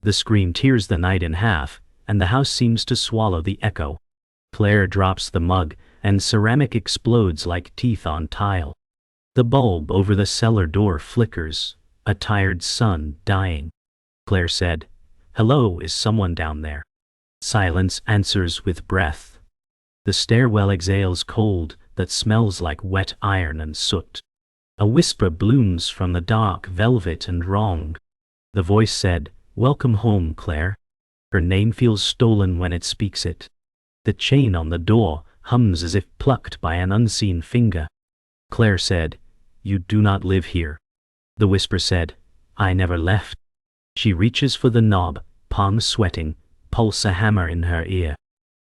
The scream tears the night in half, and the house seems to swallow the echo. Claire drops the mug, and ceramic explodes like teeth on tile. The bulb over the cellar door flickers, a tired sun dying. Claire said, "Hello, is someone down there?" Silence answers with breath. The stairwell exhales cold that smells like wet iron and soot. A whisper blooms from the dark velvet and wrong. The voice said, "Welcome home, Claire." Her name feels stolen when it speaks it. The chain on the door hums as if plucked by an unseen finger. Claire said, "You do not live here." The whisper said, "I never left." She reaches for the knob, palms sweating, pulse a hammer in her ear.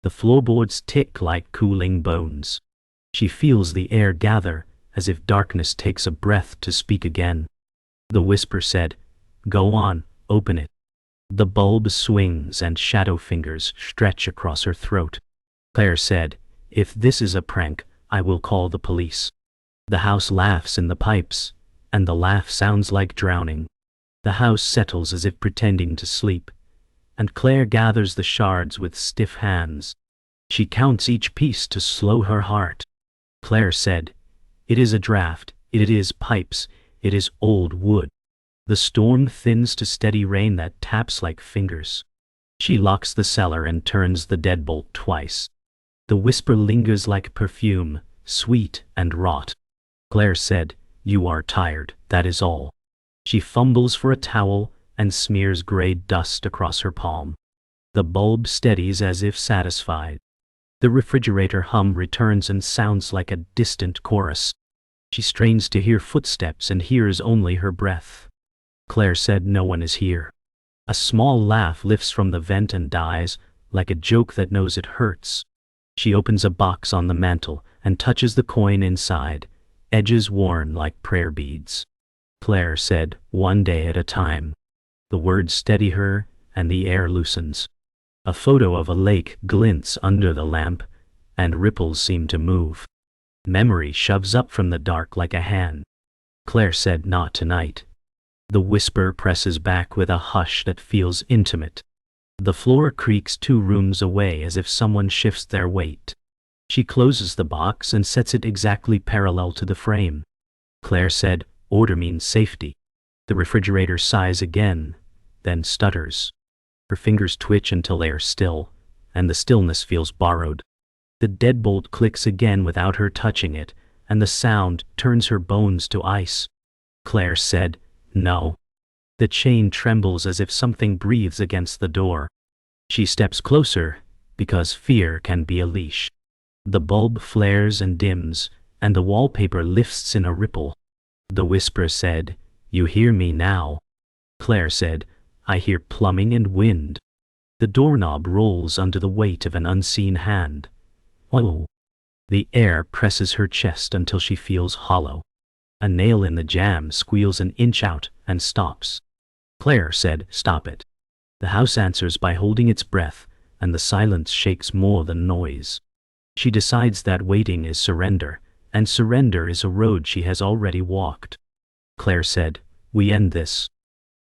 The floorboards tick like cooling bones. She feels the air gather, as if darkness takes a breath to speak again. The whisper said, "Go on, open it." The bulb swings and shadow fingers stretch across her throat. Claire said, "If this is a prank, I will call the police." The house laughs in the pipes, and the laugh sounds like drowning. The house settles as if pretending to sleep, and Claire gathers the shards with stiff hands. She counts each piece to slow her heart. Claire said, "It is a draft, it is pipes, it is old wood." The storm thins to steady rain that taps like fingers. She locks the cellar and turns the deadbolt twice. The whisper lingers like perfume, sweet and wrought. Claire said, "You are tired, that is all." She fumbles for a towel and smears gray dust across her palm. The bulb steadies as if satisfied. The refrigerator hum returns and sounds like a distant chorus. She strains to hear footsteps and hears only her breath. Claire said, "No one is here." A small laugh lifts from the vent and dies, like a joke that knows it hurts. She opens a box on the mantel and touches the coin inside, edges worn like prayer beads. Claire said, "One day at a time." The words steady her, and the air loosens. A photo of a lake glints under the lamp, and ripples seem to move. Memory shoves up from the dark like a hand. Claire said, "Not tonight." The whisper presses back with a hush that feels intimate. The floor creaks 2 rooms away as if someone shifts their weight. She closes the box and sets it exactly parallel to the frame. Claire said, "Order means safety." The refrigerator sighs again, then stutters. Her fingers twitch until they are still, and the stillness feels borrowed. The deadbolt clicks again without her touching it, and the sound turns her bones to ice. Claire said, "No." The chain trembles as if something breathes against the door. She steps closer, because fear can be a leash. The bulb flares and dims, and the wallpaper lifts in a ripple. The whisper said, "You hear me now." Claire said, "I hear plumbing and wind." The doorknob rolls under the weight of an unseen hand. Oh! The air presses her chest until she feels hollow. A nail in the jamb squeals an inch out and stops. Claire said, "Stop it." The house answers by holding its breath, and the silence shakes more than noise. She decides that waiting is surrender, and surrender is a road she has already walked. Claire said, "We end this."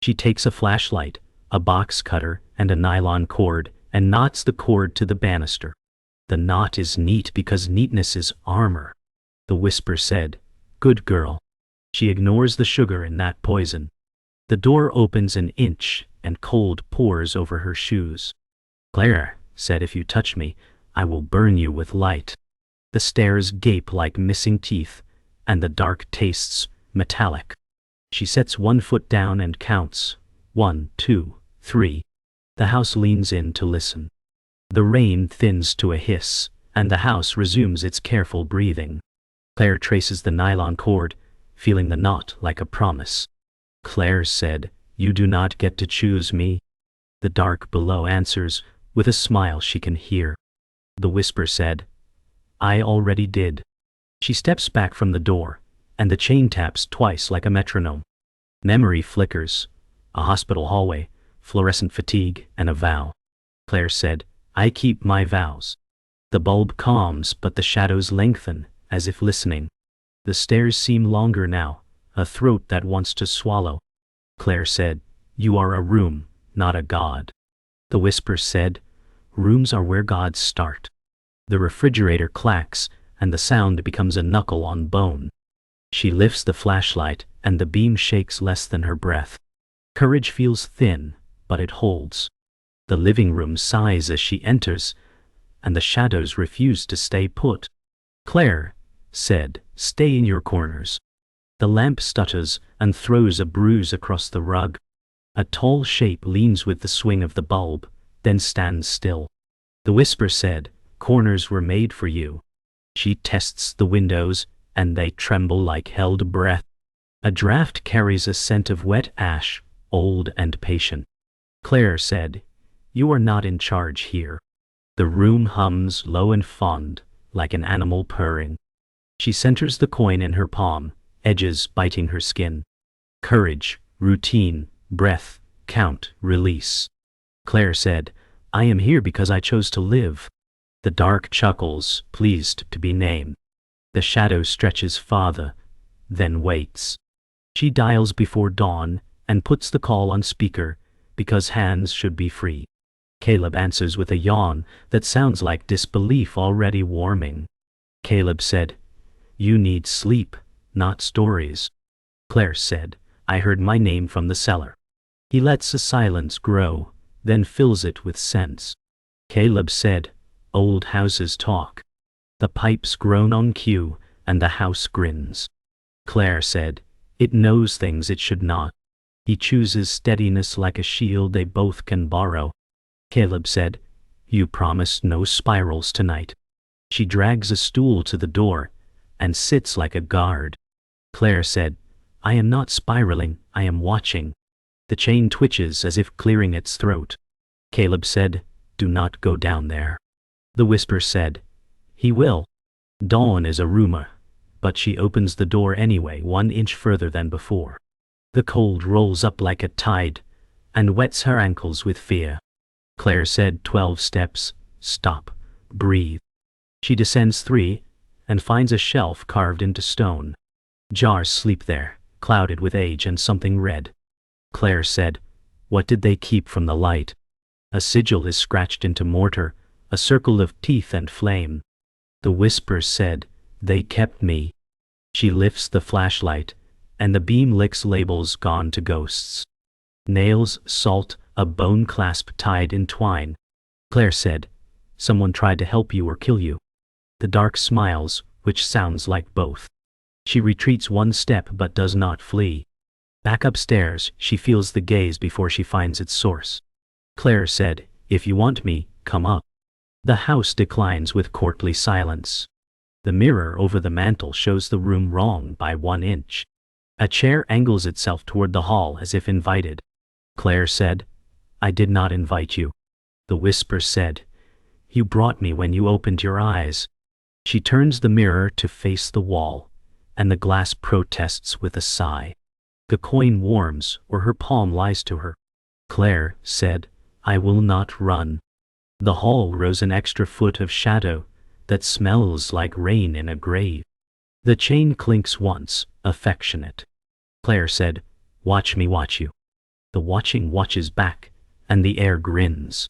She takes a flashlight, a box cutter, and a nylon cord, and knots the cord to the banister. The knot is neat because neatness is armor. The whisper said, "Good girl." She ignores the sugar in that poison. The door opens an inch, and cold pours over her shoes. Claire said, "If you touch me, I will burn you with light." The stairs gape like missing teeth, and the dark tastes metallic. She sets 1 foot down and counts. 1, 2, 3. The house leans in to listen. The rain thins to a hiss, and the house resumes its careful breathing. Claire traces the nylon cord, feeling the knot like a promise. Claire said, "You do not get to choose me." The dark below answers, with a smile she can hear. The whisper said, "I already did." She steps back from the door, and the chain taps twice like a metronome. Memory flickers, a hospital hallway, fluorescent fatigue, and a vow. Claire said, "I keep my vows." The bulb calms, but the shadows lengthen, as if listening. The stairs seem longer now, a throat that wants to swallow. Claire said, "You are a room, not a god. The whisper said, "Rooms are where gods start." The refrigerator clacks, and the sound becomes a knuckle on bone. She lifts the flashlight, and the beam shakes less than her breath. Courage feels thin, but it holds. The living room sighs as she enters, and the shadows refuse to stay put. "Claire," said, "stay in your corners." The lamp stutters and throws a bruise across the rug. A tall shape leans with the swing of the bulb, then stands still. The whisper said, "Corners were made for you." She tests the windows, and they tremble like held breath. A draft carries a scent of wet ash, old and patient. Claire said, "You are not in charge here." The room hums low and fond, like an animal purring. She centers the coin in her palm, edges biting her skin. Courage, routine, breath, count, release. Claire said, "I am here because I chose to live." The dark chuckles, pleased to be named. The shadow stretches farther, then waits. She dials before dawn and puts the call on speaker because hands should be free. Caleb answers with a yawn that sounds like disbelief already warming. Caleb said, "You need sleep, not stories." Claire said, "I heard my name from the cellar." He lets a silence grow, then fills it with sense. Caleb said, "Old houses talk." The pipes groan on cue, and the house grins. Claire said, "It knows things it should not." He chooses steadiness like a shield they both can borrow. Caleb said, "You promised no spirals tonight." She drags a stool to the door and sits like a guard. Claire said, "I am not spiraling, I am watching." The chain twitches as if clearing its throat. Caleb said, "Do not go down there." The whisper said, "He will." Dawn is a rumor, but she opens the door anyway 1 inch further than before. The cold rolls up like a tide and wets her ankles with fear. Claire said 12 steps, stop, breathe. She descends 3 and finds a shelf carved into stone. Jars sleep there, clouded with age and something red. Claire said, "What did they keep from the light?" A sigil is scratched into mortar, a circle of teeth and flame. The whisper said, "They kept me." She lifts the flashlight, and the beam licks labels gone to ghosts. Nails, salt, a bone clasp tied in twine. Claire said, "Someone tried to help you or kill you." The dark smiles, which sounds like both. She retreats 1 step but does not flee. Back upstairs, she feels the gaze before she finds its source. Claire said, "If you want me, come up." The house declines with courtly silence. The mirror over the mantel shows the room wrong by 1 inch. A chair angles itself toward the hall as if invited. Claire said, "I did not invite you." The whisper said, "You brought me when you opened your eyes." She turns the mirror to face the wall, and the glass protests with a sigh. The coin warms, or her palm lies to her. Claire said, "I will not run." The hall rose an extra foot of shadow that smells like rain in a grave. The chain clinks once, affectionate. Claire said, "Watch me watch you." The watching watches back, and the air grins.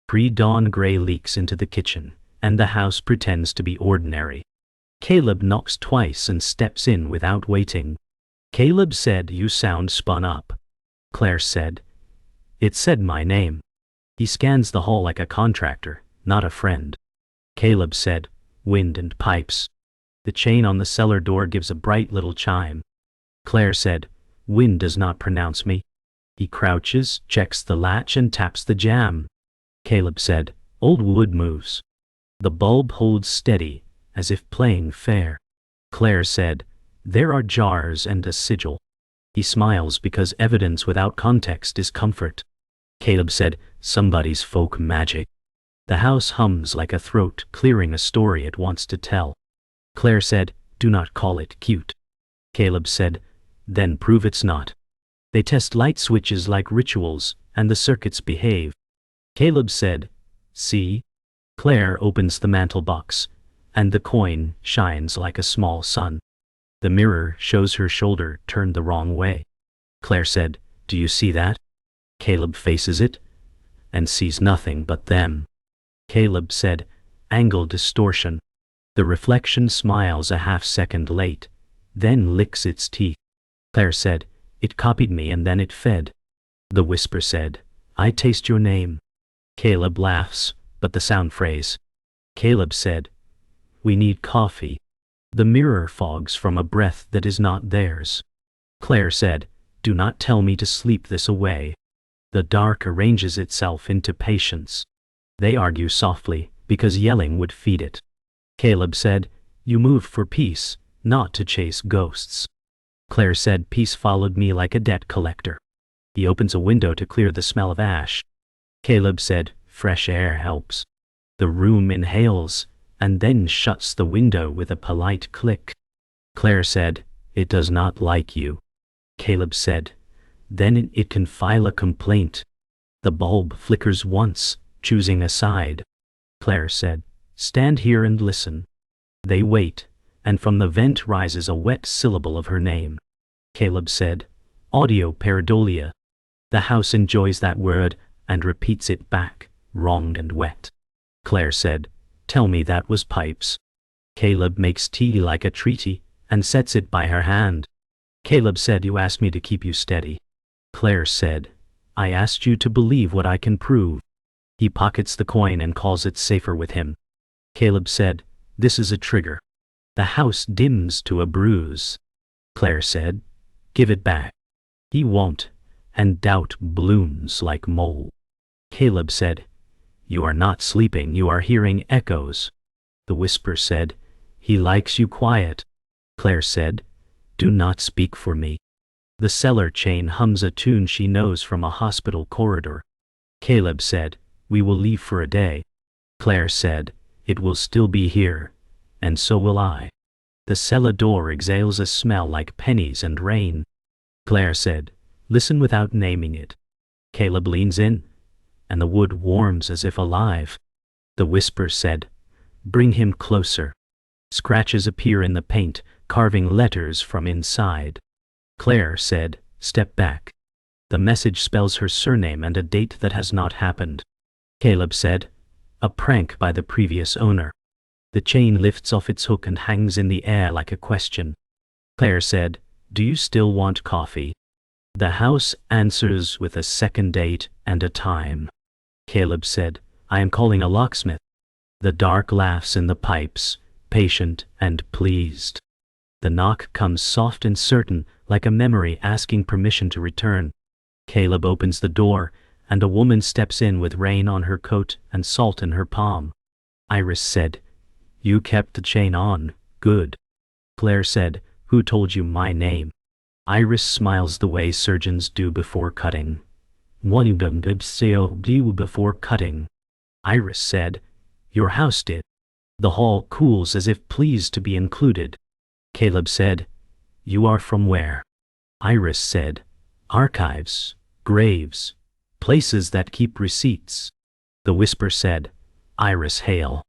Pre-dawn gray leaks into the kitchen, and the house pretends to be ordinary. Caleb knocks twice and steps in without waiting. Caleb said, "You sound spun up." Claire said, "It said my name." He scans the hall like a contractor, not a friend. Caleb said, "Wind and pipes." The chain on the cellar door gives a bright little chime. Claire said, "Wind does not pronounce me." He crouches, checks the latch and taps the jamb. Caleb said, "Old wood moves." The bulb holds steady, as if playing fair. Claire said, "There are jars and a sigil." He smiles because evidence without context is comfort. Caleb said, "Somebody's folk magic." The house hums like a throat clearing a story it wants to tell. Claire said, "Do not call it cute." Caleb said, "Then prove it's not." They test light switches like rituals, and the circuits behave. Caleb said, "See?" Claire opens the mantel box, and the coin shines like a small sun. The mirror shows her shoulder turned the wrong way. Claire said, "Do you see that?" Caleb faces it and sees nothing but them. Caleb said, "Angle distortion." The reflection smiles a half-second late, then licks its teeth. Claire said, "It copied me and then it fed." The whisper said, "I taste your name." Caleb laughs, but the sound phrase. Caleb said, "We need coffee." The mirror fogs from a breath that is not theirs. Claire said, "Do not tell me to sleep this away." The dark arranges itself into patience. They argue softly, because yelling would feed it. Caleb said, "You moved for peace, not to chase ghosts." Claire said, "Peace followed me like a debt collector." He opens a window to clear the smell of ash. Caleb said, "Fresh air helps." The room inhales, and then shuts the window with a polite click. Claire said, "It does not like you." Caleb said, "Then it can file a complaint." The bulb flickers once, choosing a side. Claire said, "Stand here and listen." They wait, and from the vent rises a wet syllable of her name. Caleb said, "Audio pareidolia." The house enjoys that word and repeats it back, wronged and wet. Claire said, "Tell me that was pipes." Caleb makes tea like a treaty and sets it by her hand. Caleb said, "You asked me to keep you steady." Claire said, "I asked you to believe what I can prove." He pockets the coin and calls it safer with him. Caleb said, "This is a trigger." The house dims to a bruise. Claire said, "Give it back." He won't, and doubt blooms like mold. Caleb said, "You are not sleeping, you are hearing echoes." The whisper said, "He likes you quiet." Claire said, "Do not speak for me." The cellar chain hums a tune she knows from a hospital corridor. Caleb said, "We will leave for a day." Claire said, "It will still be here, and so will I." The cellar door exhales a smell like pennies and rain. Claire said, "Listen without naming it." Caleb leans in, and the wood warms as if alive. The whisper said, "Bring him closer." Scratches appear in the paint, carving letters from inside. Claire said, "Step back." The message spells her surname and a date that has not happened. Caleb said, "A prank by the previous owner." The chain lifts off its hook and hangs in the air like a question. Claire said, "Do you still want coffee?" The house answers with a second date and a time. Caleb said, "I am calling a locksmith." The dark laughs in the pipes, patient and pleased. The knock comes soft and certain, like a memory asking permission to return. Caleb opens the door, and a woman steps in with rain on her coat and salt in her palm. Iris said, "You kept the chain on, good." Claire said, "Who told you my name?" Iris smiles the way surgeons do before cutting. One of them did before cutting. Iris said, "Your house did." The hall cools as if pleased to be included. Caleb said, "You are from where?" Iris said, "Archives, graves, places that keep receipts." The whisper said, "Iris Hale."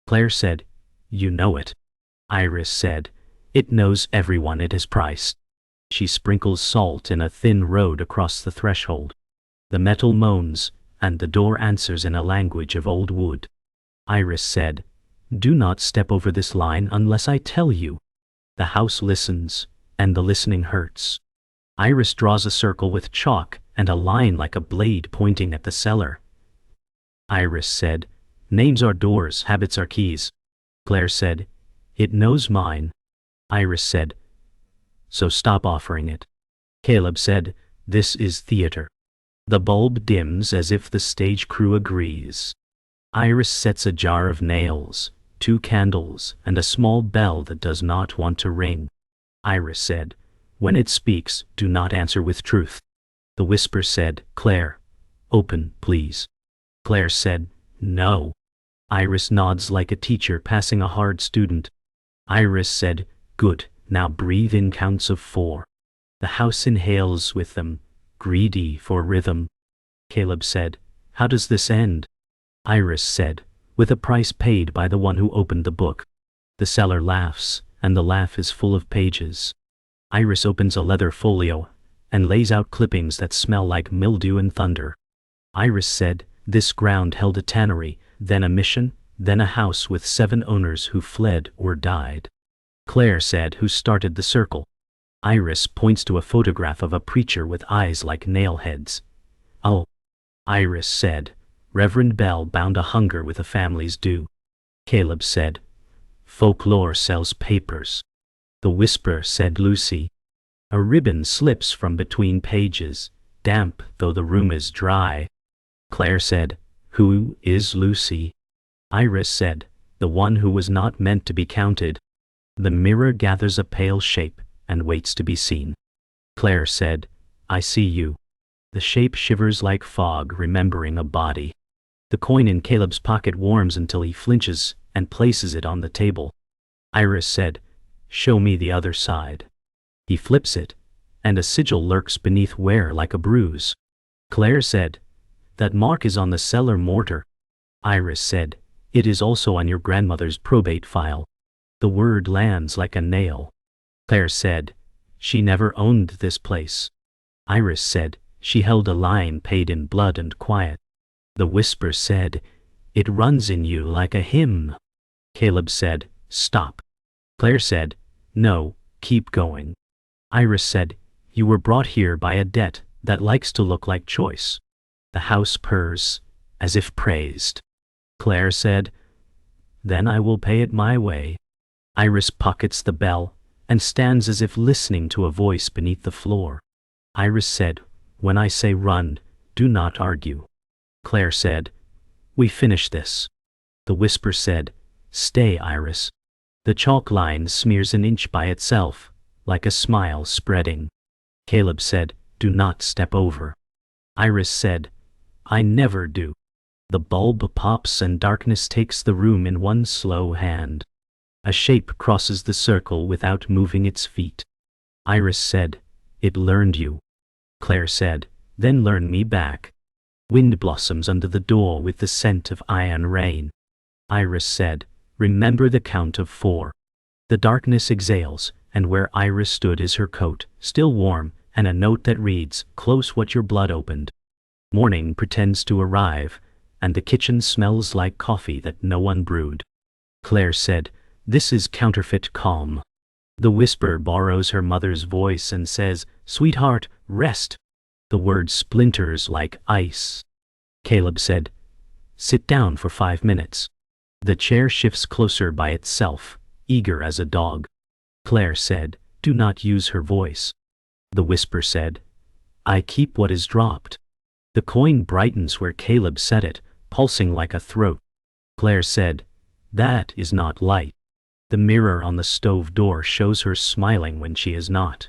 Claire said, "You know it." Iris said, "It knows everyone it has priced." She sprinkles salt in a thin road across the threshold. The metal moans, and the door answers in a language of old wood. Iris said, "Do not step over this line unless I tell you." The house listens, and the listening hurts. Iris draws a circle with chalk and a line like a blade pointing at the cellar. Iris said, "Names are doors, habits are keys." Claire said, "It knows mine." Iris said, "So stop offering it." Caleb said, "This is theater." The bulb dims as if the stage crew agrees. Iris sets a jar of nails, 2 candles, and a small bell that does not want to ring. Iris said, "When it speaks, do not answer with truth." The whisper said, "Claire, open, please." Claire said, "No." Iris nods like a teacher passing a hard student. Iris said, "Good, now breathe in counts of 4. The house inhales with them, greedy for rhythm. Caleb said, "How does this end?" Iris said, "With a price paid by the one who opened the book." The cellar laughs, and the laugh is full of pages. Iris opens a leather folio, and lays out clippings that smell like mildew and thunder. Iris said, this ground held a tannery, then a mission, then a house with 7 owners who fled or died. Claire said, who started the circle? Iris points to a photograph of a preacher with eyes like nail heads. Oh. Iris said, Reverend Bell bound a hunger with a family's due. Caleb said, folklore sells papers. The whisper said Lucy. A ribbon slips from between pages, damp though the room is dry. Claire said, who is Lucy? Iris said, the one who was not meant to be counted. The mirror gathers a pale shape and waits to be seen. Claire said, I see you. The shape shivers like fog, remembering a body. The coin in Caleb's pocket warms until he flinches and places it on the table. Iris said, show me the other side. He flips it, and a sigil lurks beneath where like a bruise. Claire said, that mark is on the cellar mortar. Iris said, it is also on your grandmother's probate file. The word lands like a nail. Claire said, she never owned this place. Iris said, she held a line paid in blood and quiet. The whisper said, it runs in you like a hymn. Caleb said, stop. Claire said, no, keep going. Iris said, you were brought here by a debt that likes to look like choice. The house purrs, as if praised. Claire said, then I will pay it my way. Iris pockets the bell and stands as if listening to a voice beneath the floor. Iris said, when I say run, do not argue. Claire said, we finish this. The whisper said, stay, Iris. The chalk line smears an inch by itself, like a smile spreading. Caleb said, do not step over. Iris said, I never do. The bulb pops and darkness takes the room in one slow hand. A shape crosses the circle without moving its feet. Iris said, it learned you. Claire said, then learn me back. Wind blossoms under the door with the scent of iron rain. Iris said, remember the count of 4. The darkness exhales, and where Iris stood is her coat, still warm, and a note that reads, close what your blood opened. Morning pretends to arrive, and the kitchen smells like coffee that no one brewed. Claire said, this is counterfeit calm. The whisper borrows her mother's voice and says, sweetheart, rest. The word splinters like ice. Caleb said, sit down for 5 minutes. The chair shifts closer by itself, eager as a dog. Claire said, do not use her voice. The whisper said, I keep what is dropped. The coin brightens where Caleb set it, pulsing like a throat. Claire said, that is not light. The mirror on the stove door shows her smiling when she is not.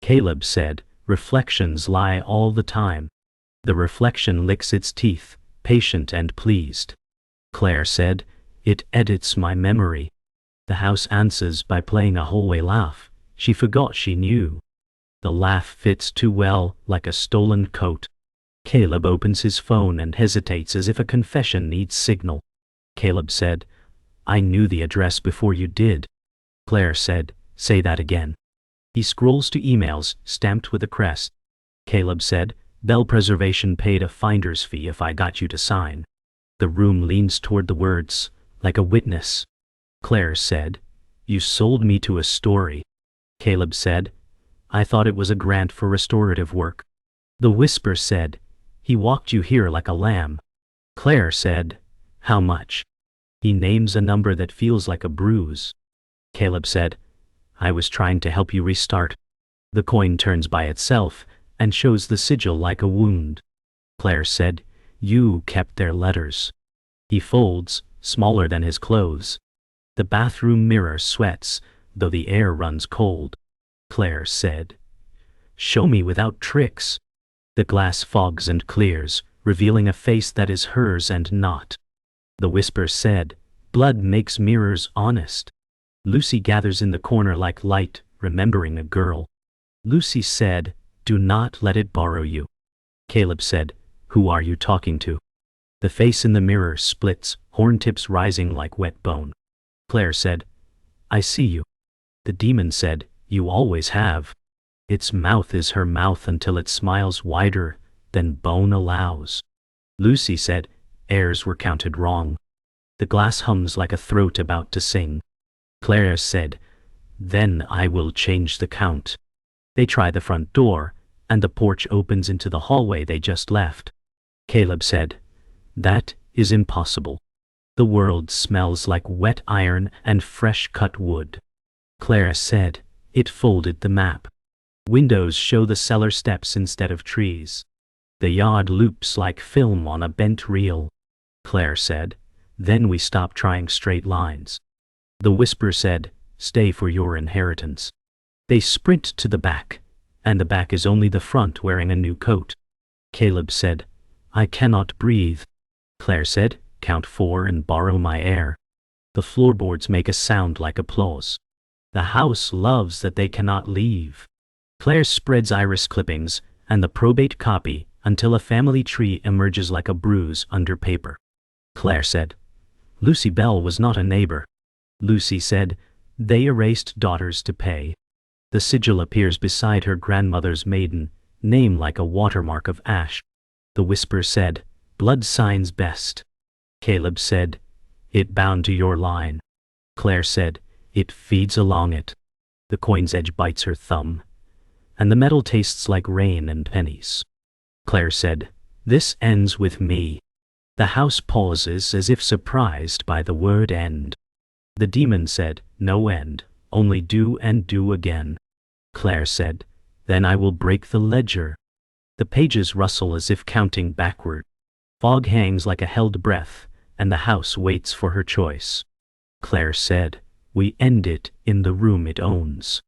Caleb said, reflections lie all the time. The reflection licks its teeth, patient and pleased. Claire said, it edits my memory. The house answers by playing a hallway laugh. She forgot she knew. The laugh fits too well, like a stolen coat. Caleb opens his phone and hesitates as if a confession needs signal. Caleb said, I knew the address before you did. Claire said, say that again. He scrolls to emails, stamped with a crest. Caleb said, Bell Preservation paid a finder's fee if I got you to sign. The room leans toward the words, like a witness. Claire said, you sold me to a story. Caleb said, I thought it was a grant for restorative work. The whisper said, he walked you here like a lamb. Claire said, how much? He names a number that feels like a bruise. Caleb said, I was trying to help you restart. The coin turns by itself and shows the sigil like a wound. Claire said, you kept their letters. He folds, smaller than his clothes. The bathroom mirror sweats, though the air runs cold. Claire said, show me without tricks. The glass fogs and clears, revealing a face that is hers and not. The whisper said, blood makes mirrors honest. Lucy gathers in the corner like light, remembering a girl. Lucy said, do not let it borrow you. Caleb said, who are you talking to? The face in the mirror splits, horn tips rising like wet bone. Claire said, I see you. The demon said, you always have. Its mouth is her mouth until it smiles wider than bone allows. Lucy said, airs were counted wrong. The glass hums like a throat about to sing. Claire said, then I will change the count. They try the front door, and the porch opens into the hallway they just left. Caleb said, that is impossible. The world smells like wet iron and fresh cut wood. Claire said, it folded the map. Windows show the cellar steps instead of trees. The yard loops like film on a bent reel. Claire said, then we stop trying straight lines. The whisper said, stay for your inheritance. They sprint to the back, and the back is only the front wearing a new coat. Caleb said, I cannot breathe. Claire said, count 4 and borrow my air. The floorboards make a sound like applause. The house loves that they cannot leave. Claire spreads iris clippings and the probate copy until a family tree emerges like a bruise under paper. Claire said, Lucy Bell was not a neighbor. Lucy said, they erased daughters to pay. The sigil appears beside her grandmother's maiden name like a watermark of ash. The whisper said, blood signs best. Caleb said, it bound to your line. Claire said, it feeds along it. The coin's edge bites her thumb, and the metal tastes like rain and pennies. Claire said, this ends with me. The house pauses as if surprised by the word end. The demon said, no end, only do and do again. Claire said, then I will break the ledger. The pages rustle as if counting backward. Fog hangs like a held breath, and the house waits for her choice. Claire said, we end it in the room it owns.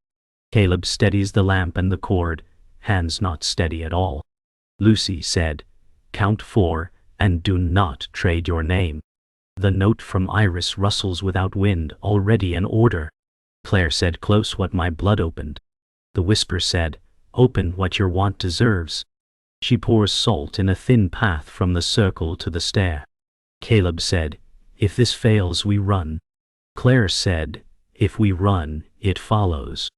Caleb steadies the lamp and the cord, hands not steady at all. Lucy said, count 4 and do not trade your name. The note from Iris rustles without wind, already an order. Claire said, close what my blood opened. The whisper said, open what your want deserves. She pours salt in a thin path from the circle to the stair. Caleb said, if this fails we run. Claire said, if we run, it follows.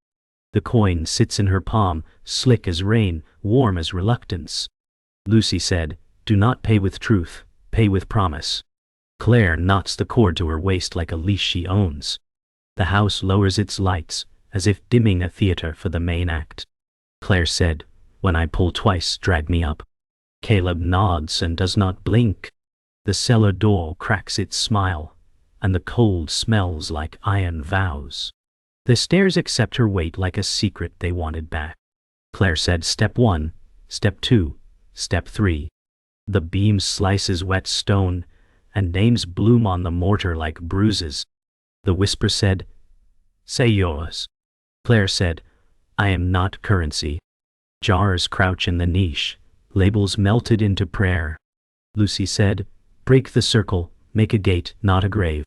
The coin sits in her palm, slick as rain, warm as reluctance. Lucy said, do not pay with truth, pay with promise. Claire knots the cord to her waist like a leash she owns. The house lowers its lights, as if dimming a theater for the main act. Claire said, when I pull twice, drag me up. Caleb nods and does not blink. The cellar door cracks its smile, and the cold smells like iron vows. The stairs accept her weight like a secret they wanted back. Claire said, step 1, step 2, step 3. The beam slices wet stone, and names bloom on the mortar like bruises. The whisper said, say yours. Claire said, I am not currency. Jars crouch in the niche, labels melted into prayer. Lucy said, break the circle, make a gate, not a grave.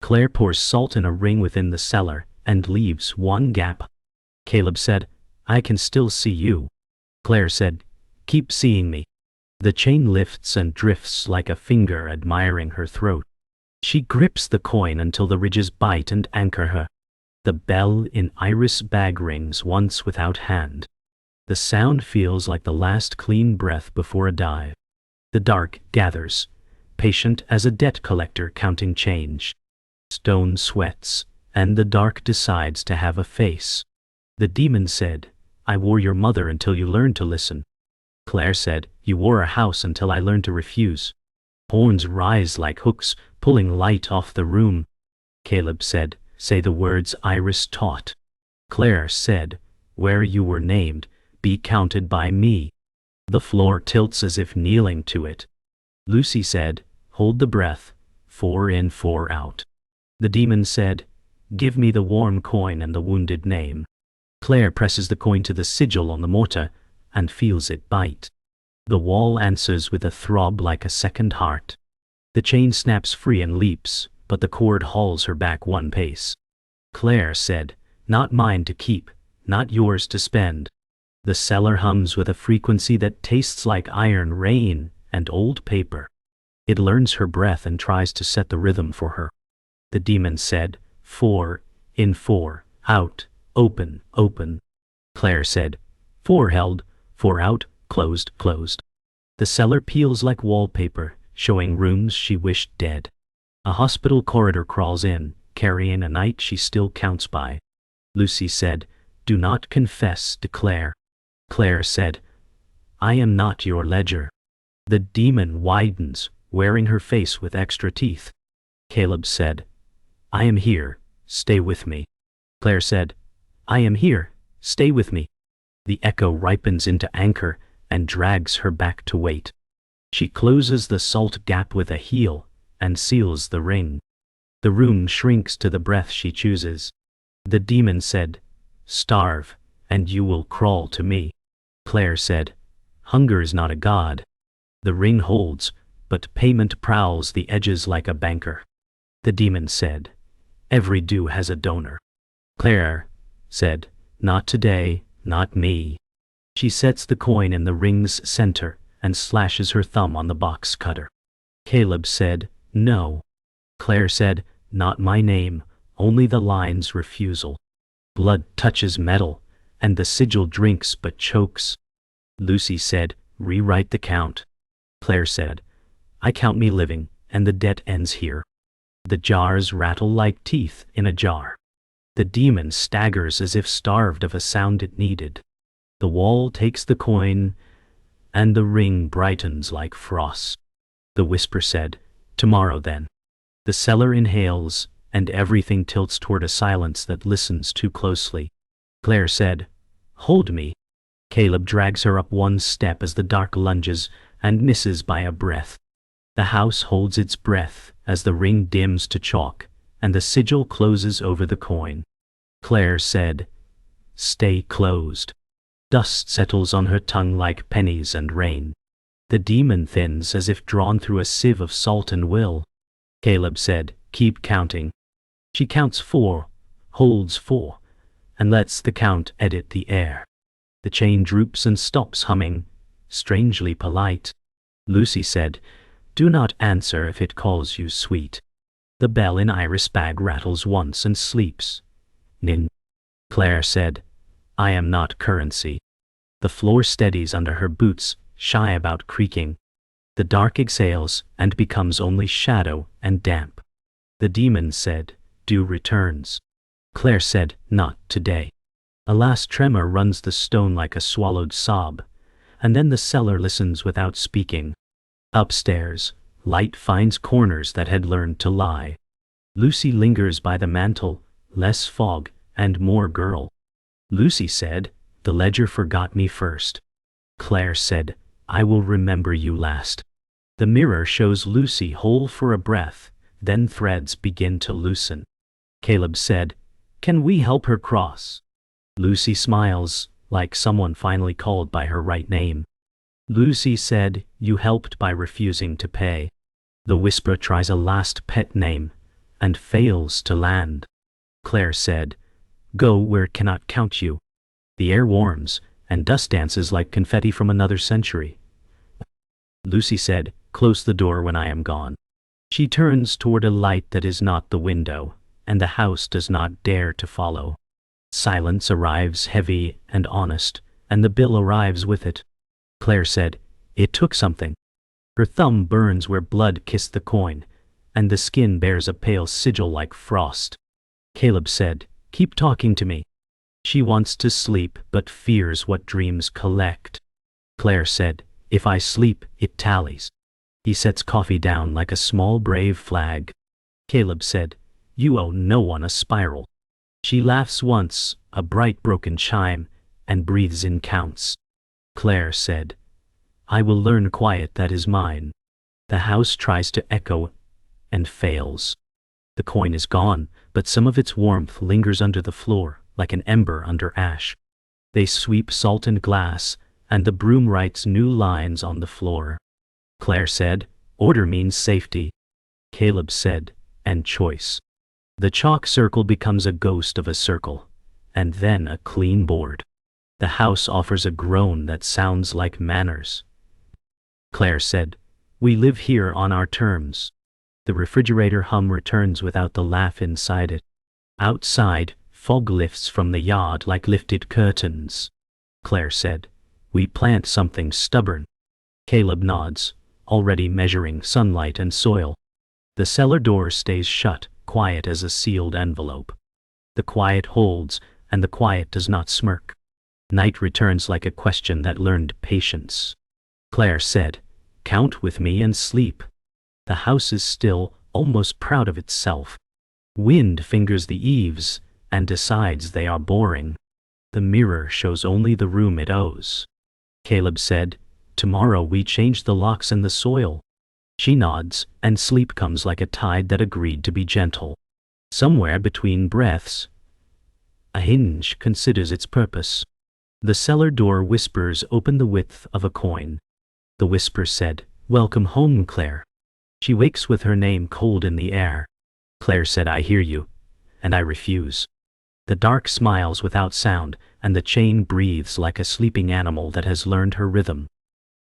Claire pours salt in a ring within the cellar, and leaves one gap. Caleb said, I can still see you. Claire said, keep seeing me. The chain lifts and drifts like a finger admiring her throat. She grips the coin until the ridges bite and anchor her. The bell in Iris' bag rings once without hand. The sound feels like the last clean breath before a dive. The dark gathers, patient as a debt collector counting change. Stone sweats, and the dark decides to have a face. The demon said, I wore your mother until you learned to listen. Claire said, you wore a house until I learned to refuse. Horns rise like hooks, pulling light off the room. Caleb said, say the words Iris taught. Claire said, where you were named, be counted by me. The floor tilts as if kneeling to it. Lucy said, hold the breath, 4 in, 4 out. The demon said, give me the warm coin and the wounded name. Claire presses the coin to the sigil on the mortar and feels it bite. The wall answers with a throb like a second heart. The chain snaps free and leaps, but the cord hauls her back one pace. Claire said, not mine to keep, not yours to spend. The cellar hums with a frequency that tastes like iron rain and old paper. It learns her breath and tries to set the rhythm for her. The demon said, 4 in, 4 out, open, open. Claire said, 4 held, 4 out, closed, closed. The cellar peels like wallpaper, showing rooms she wished dead. A hospital corridor crawls in, carrying a night she still counts by. Lucy said, "Do not confess, declare." Claire said, "I am not your ledger." The demon widens, wearing her face with extra teeth. Caleb said, "I am here, stay with me." Claire said, "I am here, stay with me." The echo ripens into anger and drags her back to wait. She closes the salt gap with a heel and seals the ring. The room shrinks to the breath she chooses. The demon said, "Starve, and you will crawl to me." Claire said, "Hunger is not a god." The ring holds, but payment prowls the edges like a banker. The demon said, "Every dew has a donor." Claire said, "Not today, not me." She sets the coin in the ring's center and slashes her thumb on the box cutter. Caleb said, "No." Claire said, "Not my name, only the line's refusal." Blood touches metal, and the sigil drinks but chokes. Lucy said, "Rewrite the count." Claire said, "I count me living, and the debt ends here." The jars rattle like teeth in a jar. The demon staggers as if starved of a sound it needed. The wall takes the coin, and the ring brightens like frost. The whisper said, "Tomorrow then." The cellar inhales, and everything tilts toward a silence that listens too closely. Claire said, "Hold me." Caleb drags her up one step as the dark lunges and misses by a breath. The house holds its breath as the ring dims to chalk, and the sigil closes over the coin. Claire said, "Stay closed." Dust settles on her tongue like pennies and rain. The demon thins as if drawn through a sieve of salt and will. Caleb said, "Keep counting." She counts 4, holds 4, and lets the count edit the air. The chain droops and stops humming, strangely polite. Lucy said, "Do not answer if it calls you sweet." The bell in Iris' bag rattles once and sleeps. Nin. Claire said, "I am not currency." The floor steadies under her boots, shy about creaking. The dark exhales and becomes only shadow and damp. The demon said, "Dew returns." Claire said, "Not today." A last tremor runs the stone like a swallowed sob, and then the cellar listens without speaking. Upstairs, light finds corners that had learned to lie. Lucy lingers by the mantel, less fog and more girl. Lucy said, "The ledger forgot me first." Claire said, "I will remember you last." The mirror shows Lucy whole for a breath, then threads begin to loosen. Caleb said, "Can we help her cross?" Lucy smiles, like someone finally called by her right name. Lucy said, "You helped by refusing to pay." The whisperer tries a last pet name, and fails to land. Claire said, "Go where it cannot count you." The air warms, and dust dances like confetti from another century. Lucy said, "Close the door when I am gone." She turns toward a light that is not the window, and the house does not dare to follow. Silence arrives heavy and honest, and the bill arrives with it. Claire said, "It took something." Her thumb burns where blood kissed the coin, and the skin bears a pale sigil like frost. Caleb said, "Keep talking to me." She wants to sleep but fears what dreams collect. Claire said, "If I sleep, it tallies." He sets coffee down like a small brave flag. Caleb said, "You owe no one a spiral." She laughs once, a bright broken chime, and breathes in counts. Claire said, "I will learn quiet that is mine." The house tries to echo and fails. The coin is gone, but some of its warmth lingers under the floor, like an ember under ash. They sweep salt and glass, and the broom writes new lines on the floor. Claire said, "Order means safety." Caleb said, "And choice." The chalk circle becomes a ghost of a circle, and then a clean board. The house offers a groan that sounds like manners. Claire said, "We live here on our terms." The refrigerator hum returns without the laugh inside it. Outside, fog lifts from the yard like lifted curtains. Claire said. We plant something stubborn. Caleb nods, already measuring sunlight and soil. The cellar door stays shut, quiet as a sealed envelope. The quiet holds, and the quiet does not smirk. Night returns like a question that learned patience. Claire said, "Count with me and sleep." The house is still, almost proud of itself. Wind fingers the eaves, and decides they are boring. The mirror shows only the room it owes. Caleb said, "Tomorrow we change the locks and the soil." She nods, and sleep comes like a tide that agreed to be gentle. Somewhere between breaths, a hinge considers its purpose. The cellar door whispers open the width of a coin. The whisper said, "Welcome home, Claire." She wakes with her name cold in the air. Claire said, "I hear you, and I refuse." The dark smiles without sound, and the chain breathes like a sleeping animal that has learned her rhythm.